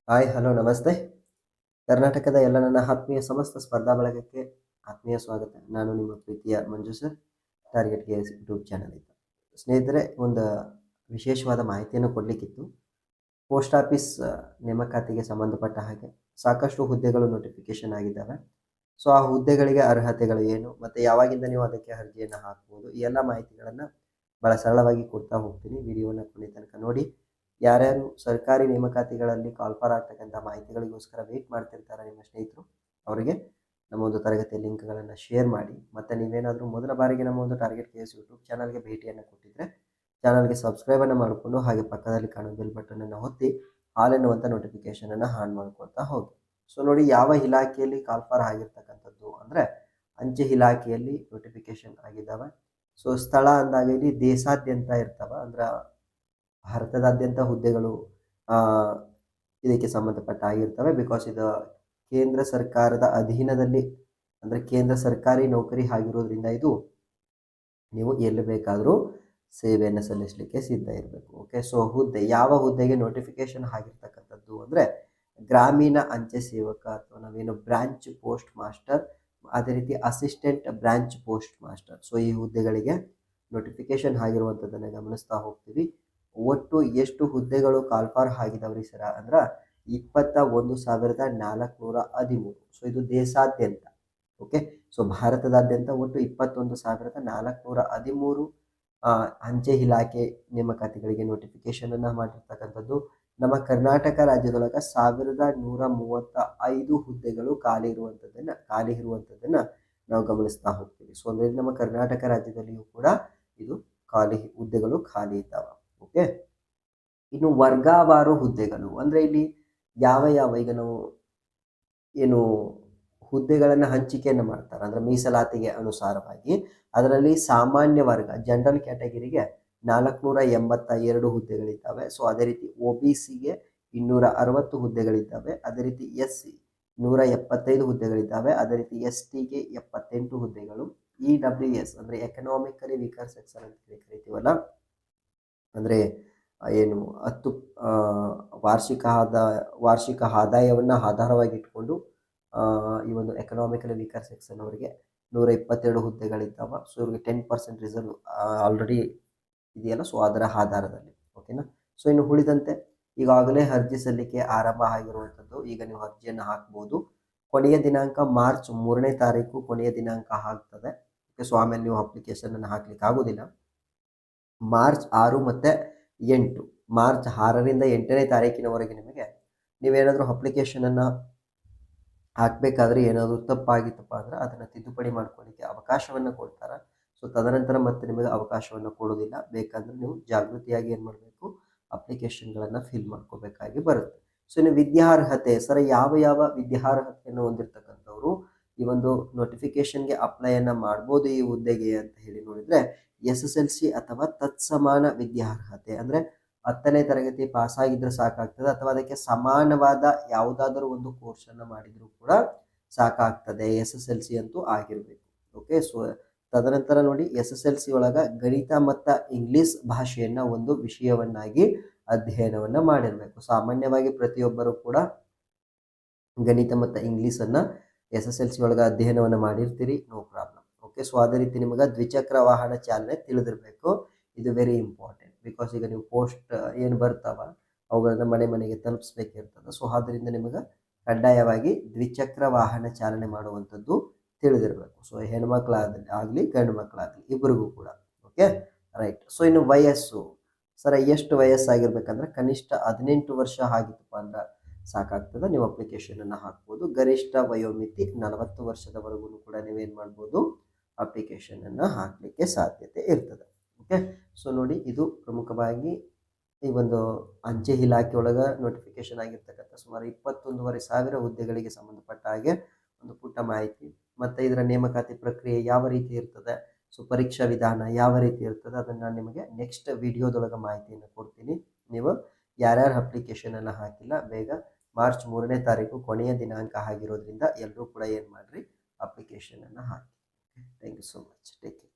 Hi hello ನಮಸ್ತೆ. ಕರ್ನಾಟಕದ ಎಲ್ಲ ನನ್ನ ಆತ್ಮೀಯ ಸಮಸ್ತ ಸ್ಪರ್ಧಾ ಬಳಗಕ್ಕೆ ಆತ್ಮೀಯ ಸ್ವಾಗತ. ನಾನು ನಿಮ್ಮ ಪ್ರೀತಿಯ ಮಂಜು ಸರ್, ಟಾರ್ಗೆಟ್ KS ಯೂಟ್ಯೂಬ್ ಚಾನಲಿಂದ. ಸ್ನೇಹಿತರೆ, ಒಂದು ವಿಶೇಷವಾದ ಮಾಹಿತಿಯನ್ನು ಕೊಡಲಿಕ್ಕಿತ್ತು. ಪೋಸ್ಟ್ ಆಫೀಸ್ ನೇಮಕಾತಿಗೆ ಸಂಬಂಧಪಟ್ಟ ಹಾಗೆ ಸಾಕಷ್ಟು ಹುದ್ದೆಗಳು ನೋಟಿಫಿಕೇಶನ್ ಆಗಿದ್ದಾವೆ. ಸೊ ಆ ಹುದ್ದೆಗಳಿಗೆ ಅರ್ಹತೆಗಳು ಏನು ಮತ್ತು ಯಾವಾಗಿಂದ ನೀವು ಅದಕ್ಕೆ ಅರ್ಜಿಯನ್ನು ಹಾಕ್ಬೋದು, ಈ ಎಲ್ಲ ಮಾಹಿತಿಗಳನ್ನು ಭಾಳ ಸರಳವಾಗಿ ಕೊಡ್ತಾ ಹೋಗ್ತೀನಿ. ವಿಡಿಯೋನ ಕೊನೆ ತನಕ ನೋಡಿ. ಯಾರ್ಯಾರು ಸರ್ಕಾರಿ ನೇಮಕಾತಿಗಳಲ್ಲಿ ಕಾಲ್ಫಾರ್ ಆಗ್ತಕ್ಕಂಥ ಮಾಹಿತಿಗಳಿಗೋಸ್ಕರ ವೆಯ್ಟ್ ಮಾಡ್ತಿರ್ತಾರೆ ನಿಮ್ಮ ಸ್ನೇಹಿತರು, ಅವರಿಗೆ ನಮ್ಮ ಒಂದು ತರಗತಿಯ ಲಿಂಕ್ಗಳನ್ನು ಶೇರ್ ಮಾಡಿ. ಮತ್ತು ನೀವೇನಾದರೂ ಮೊದಲ ಬಾರಿಗೆ ನಮ್ಮ ಒಂದು ಟಾರ್ಗೆಟ್ KS ಯೂಟ್ಯೂಬ್ ಚಾನಲ್ಗೆ ಭೇಟಿಯನ್ನು ಕೊಟ್ಟಿದ್ದರೆ ಚಾನಲ್ಗೆ ಸಬ್ಸ್ಕ್ರೈಬನ್ನು ಮಾಡಿಕೊಂಡು ಹಾಗೆ ಪಕ್ಕದಲ್ಲಿ ಕಾಣೋ ಬೆಲ್ ಬಟನನ್ನು ಒತ್ತಿ ಆಲ್ ಎನ್ನುವಂಥ ನೋಟಿಫಿಕೇಷನನ್ನು ಆನ್ ಮಾಡ್ಕೊಳ್ತಾ ಹೋಗಿ. ಸೊ ನೋಡಿ, ಯಾವ ಇಲಾಖೆಯಲ್ಲಿ ಕಾಲ್ಫಾರ್ ಆಗಿರ್ತಕ್ಕಂಥದ್ದು ಅಂದರೆ ಅಂಚೆ ಇಲಾಖೆಯಲ್ಲಿ ನೋಟಿಫಿಕೇಶನ್ ಆಗಿದ್ದಾವೆ. ಸೊ ಸ್ಥಳ ಅಂದಾಗ ಇಲ್ಲಿ ದೇಶಾದ್ಯಂತ ಇರ್ತವೆ, ಅಂದ್ರೆ ಭಾರತದಾದ್ಯಂತ ಹುದ್ದೆಗಳು ಇದಕ್ಕೆ ಸಂಬಂಧಪಟ್ಟ ಆಗಿರ್ತವೆ. ಬಿಕಾಸ್ ಇದು ಕೇಂದ್ರ ಸರ್ಕಾರದ ಅಧೀನದಲ್ಲಿ, ಅಂದರೆ ಕೇಂದ್ರ ಸರ್ಕಾರಿ ನೌಕರಿ ಆಗಿರೋದ್ರಿಂದ ಇದು ನೀವು ಎಲ್ಲಿ ಬೇಕಾದರೂ ಸೇವೆಯನ್ನು ಸಲ್ಲಿಸಲಿಕ್ಕೆ ಸಿದ್ಧ ಇರಬೇಕು. ಓಕೆ, ಸೊ ಯಾವ ಹುದ್ದೆಗೆ ನೋಟಿಫಿಕೇಶನ್ ಆಗಿರ್ತಕ್ಕಂಥದ್ದು ಅಂದರೆ ಗ್ರಾಮೀಣ ಅಂಚೆ ಸೇವಕ ಅಥವಾ ನಾವೇನು ಬ್ರಾಂಚ್ ಪೋಸ್ಟ್ ಮಾಸ್ಟರ್, ಅದೇ ರೀತಿ assistant branch post master. So ಈ ಹುದ್ದೆಗಳಿಗೆ ನೋಟಿಫಿಕೇಶನ್ ಆಗಿರುವಂಥದ್ದನ್ನು ಗಮನಿಸ್ತಾ ಹೋಗ್ತೀವಿ. ಒಟ್ಟು ಎಷ್ಟು ಹುದ್ದೆಗಳು ಕಾಲ್ಫಾರ್ ಆಗಿದಾವ್ರಿ ಸರ ಅಂದ್ರೆ 21,413. ಸೊ ಇದು ದೇಶಾದ್ಯಂತ. ಓಕೆ, ಸೊ ಭಾರತದಾದ್ಯಂತ ಒಟ್ಟು 21,413 ಅಂಚೆ ಇಲಾಖೆ ನೇಮಕಾತಿಗಳಿಗೆ ನೋಟಿಫಿಕೇಶನ್ ಅನ್ನು ಮಾಡಿರ್ತಕ್ಕಂಥದ್ದು. ನಮ್ಮ ಕರ್ನಾಟಕ ರಾಜ್ಯದೊಳಗೆ 1,135 ಹುದ್ದೆಗಳು ಖಾಲಿ ಇರುವಂಥದ್ದನ್ನು ನಾವು ಗಮನಿಸ್ತಾ ಹೋಗ್ತೀವಿ. ಸೊ ಅಂದರೆ ನಮ್ಮ ಕರ್ನಾಟಕ ರಾಜ್ಯದಲ್ಲಿಯೂ ಕೂಡ ಇದು ಹುದ್ದೆಗಳು ಖಾಲಿ ಇದ್ದಾವೆ. ಓಕೆ, ಇನ್ನು ವರ್ಗವಾರು ಹುದ್ದೆಗಳು ಅಂದರೆ ಇಲ್ಲಿ ಯಾವ ಈಗ ನಾವು ಏನು ಹುದ್ದೆಗಳನ್ನು ಹಂಚಿಕೆಯನ್ನು ಮಾಡ್ತಾರೆ ಅಂದರೆ ಮೀಸಲಾತಿಗೆ ಅನುಸಾರವಾಗಿ, ಅದರಲ್ಲಿ ಸಾಮಾನ್ಯ ವರ್ಗ ಜನರಲ್ ಕ್ಯಾಟಗಿರಿಗೆ 482 ಹುದ್ದೆಗಳಿದ್ದಾವೆ. ಸೊ ಅದೇ ರೀತಿ OBCಗೆ 260 ಹುದ್ದೆಗಳಿದ್ದಾವೆ. ಅದೇ ರೀತಿ SC 175 ಹುದ್ದೆಗಳಿದ್ದಾವೆ. ಅದೇ ರೀತಿ STಗೆ 78 ಹುದ್ದೆಗಳು. EWS ಅಂದರೆ ಎಕನಾಮಿಕಲಿ ವೀಕರ್ ಸೆಕ್ಷನ್ ಅಂತ ಕರಿತೀವಲ್ಲ, ಅಂದರೆ ಏನು 10 ವಾರ್ಷಿಕ ಆದಾಯವನ್ನು ಆಧಾರವಾಗಿ ಇಟ್ಕೊಂಡು ಈ ಒಂದು ಎಕನಾಮಿಕಲಿ ವೀಕರ್ ಸೆಕ್ಷನ್ ಅವರಿಗೆ 122 ಹುದ್ದೆಗಳಿದ್ದಾವೆ. ಸೊ ಇವ್ರಿಗೆ 10% ರಿಸರ್ವ್ ಆಲ್ರೆಡಿ ಇದೆಯಲ್ಲ, ಸೊ ಅದರ ಆಧಾರದಲ್ಲಿ. ಓಕೆನಾ. ಸೊ ಇನ್ನು ಉಳಿದಂತೆ ಈಗಾಗಲೇ ಅರ್ಜಿ ಸಲ್ಲಿಕೆ ಆರಂಭ ಆಗಿರುವಂಥದ್ದು. ಈಗ ನೀವು ಅರ್ಜಿಯನ್ನು ಹಾಕ್ಬೋದು. ಕೊನೆಯ ದಿನಾಂಕ ಮಾರ್ಚ್ 3ನೇ ತಾರೀಕು ಕೊನೆಯ ದಿನಾಂಕ ಆಗ್ತದೆ. ಓಕೆ, ಸೊ ಆಮೇಲೆ ನೀವು ಅಪ್ಲಿಕೇಶನನ್ನು ಹಾಕ್ಲಿಕ್ಕೆ ಆಗೋದಿಲ್ಲ. ಮಾರ್ಚ್ 6 ಮತ್ತು 8, ಮಾರ್ಚ್ 6ರಿಂದ 8ನೇ ತಾರೀಕಿನವರೆಗೆ ನೀವೇನಾದರೂ ಅಪ್ಲಿಕೇಶನನ್ನು ಹಾಕಬೇಕಾದ್ರೆ ಏನಾದರೂ ತಪ್ಪಾಗಿತ್ತಪ್ಪ ಅಂದರೆ ಅದನ್ನು ತಿದ್ದುಪಡಿ ಮಾಡ್ಕೊಳ್ಳಿಕ್ಕೆ ಅವಕಾಶವನ್ನು ಕೊಡ್ತಾರೆ. ಸೊ ತದನಂತರ ಮತ್ತೆ ನಿಮಗೆ ಅವಕಾಶವನ್ನು ಕೊಡೋದಿಲ್ಲ. ಬೇಕಂದರೆ ನೀವು ಜಾಗೃತಿಯಾಗಿ ಏನು ಮಾಡಬೇಕು, ಅಪ್ಲಿಕೇಶನ್ಗಳನ್ನು ಫಿಲ್ ಮಾಡ್ಕೋಬೇಕಾಗಿ ಬರುತ್ತೆ. ಸೊ ಇನ್ನು ವಿದ್ಯಾರ್ಹತೆ ಸರ್, ಯಾವ ವಿದ್ಯಾರ್ಹತೆಯನ್ನು ಹೊಂದಿರತಕ್ಕಂಥವ್ರು ಈ ಒಂದು ನೋಟಿಫಿಕೇಶನ್ಗೆ ಅಪ್ಲೈಯನ್ನು ಮಾಡ್ಬೋದು ಈ ಹುದ್ದೆಗೆ ಅಂತ ಹೇಳಿ ನೋಡಿದರೆ, SSLC ಅಥವಾ ತತ್ಸಮಾನ ವಿದ್ಯಾರ್ಹತೆ ಅಂದರೆ 10ನೇ ತರಗತಿ ಪಾಸಾಗಿದ್ದರೆ ಸಾಕಾಗ್ತದೆ, ಅಥವಾ ಅದಕ್ಕೆ ಸಮಾನವಾದ ಯಾವುದಾದರೂ ಒಂದು ಕೋರ್ಸನ್ನು ಮಾಡಿದರೂ ಕೂಡ ಸಾಕಾಗ್ತದೆ. SSLC ಅಂತೂ ಆಗಿರಬೇಕು. ಓಕೆ, ಸೊ ತದನಂತರ ನೋಡಿ, SSLC ಒಳಗೆ ಗಣಿತ ಮತ್ತು ಇಂಗ್ಲೀಷ್ ಭಾಷೆಯನ್ನು ಒಂದು ವಿಷಯವನ್ನಾಗಿ ಅಧ್ಯಯನವನ್ನು ಮಾಡಿರಬೇಕು. ಸಾಮಾನ್ಯವಾಗಿ ಪ್ರತಿಯೊಬ್ಬರು ಕೂಡ ಗಣಿತ ಮತ್ತು ಇಂಗ್ಲೀಷನ್ನು SSLC ಒಳಗೆ ಅಧ್ಯಯನವನ್ನು ಮಾಡಿರ್ತೀರಿ, ನೋ ಪ್ರಾಬ್ಲಮ್. ಓಕೆ, ಸೊ ಅದೇ ರೀತಿ ನಿಮಗೆ ದ್ವಿಚಕ್ರ ವಾಹನ ಚಾಲನೆ ತಿಳಿದಿರಬೇಕು. ಇದು ವೆರಿ ಇಂಪಾರ್ಟೆಂಟ್. ಬಿಕಾಸ್ ಈಗ ನೀವು ಪೋಸ್ಟ್ ಏನು ಬರ್ತಾವ ಅವುಗಳನ್ನ ಮನೆಗೆ ತಲುಪಿಸ್ಬೇಕಿರ್ತದೆ. ಸೊ ಆದ್ದರಿಂದ ನಿಮಗೆ ಕಡ್ಡಾಯವಾಗಿ ದ್ವಿಚಕ್ರ ವಾಹನ ಚಾಲನೆ ಮಾಡುವಂಥದ್ದು ತಿಳಿದಿರಬೇಕು. ಸೊ ಹೆಣ್ಮಕ್ಳಾಗಲಿ ಗಂಡು ಮಕ್ಕಳಾಗಲಿ ಇಬ್ಬರಿಗೂ ಕೂಡ. Okay, right. ಸೊ ಇನ್ನು ವಯಸ್ಸು ಸರ, ಎಷ್ಟು ವಯಸ್ಸಾಗಿರ್ಬೇಕಂದ್ರೆ ಕನಿಷ್ಠ 18 ವರ್ಷ ಆಗಿತ್ತಪ್ಪ ಅಂದ್ರೆ ಸಾಕಾಗ್ತದೆ, ನೀವು ಅಪ್ಲಿಕೇಶನನ್ನು ಹಾಕ್ಬೋದು. ಗರಿಷ್ಠ ವಯೋಮಿತಿ 40 ವರ್ಷದವರೆಗೂ ಕೂಡ ನೀವೇನು ಮಾಡ್ಬೋದು, ಅಪ್ಲಿಕೇಶನನ್ನು ಹಾಕಲಿಕ್ಕೆ ಸಾಧ್ಯತೆ ಇರ್ತದೆ. ಓಕೆ, ಸೊ ನೋಡಿ, ಇದು ಪ್ರಮುಖವಾಗಿ ಈ ಒಂದು ಅಂಚೆ ಇಲಾಖೆ ಒಳಗೆ ನೋಟಿಫಿಕೇಶನ್ ಆಗಿರ್ತಕ್ಕಂಥ ಸುಮಾರು 21,500 ಹುದ್ದೆಗಳಿಗೆ ಸಂಬಂಧಪಟ್ಟ ಹಾಗೆ ಒಂದು ಪುಟ್ಟ ಮಾಹಿತಿ. ಮತ್ತು ಇದರ ನೇಮಕಾತಿ ಪ್ರಕ್ರಿಯೆ ಯಾವ ರೀತಿ ಇರ್ತದೆ, ಸೊ ಪರೀಕ್ಷಾ ವಿಧಾನ ಯಾವ ರೀತಿ ಇರ್ತದೆ, ಅದನ್ನು ನಾನು ನಿಮಗೆ ನೆಕ್ಸ್ಟ್ ವಿಡಿಯೋದೊಳಗೆ ಮಾಹಿತಿಯನ್ನು ಕೊಡ್ತೀನಿ. ನೀವು ಯಾರ್ಯಾರು ಅಪ್ಲಿಕೇಶನನ್ನು ಹಾಕಿಲ್ಲ, ಬೇಗ ಮಾರ್ಚ್ 3ನೇ ತಾರೀಕು ಕೊನೆಯ ದಿನಾಂಕ ಆಗಿರೋದ್ರಿಂದ ಎಲ್ಲರೂ ಕೂಡ ಏನು ಮಾಡಿರಿ, ಅಪ್ಲಿಕೇಶನನ್ನು ಹಾಕಿ. Thank you so much. Take care.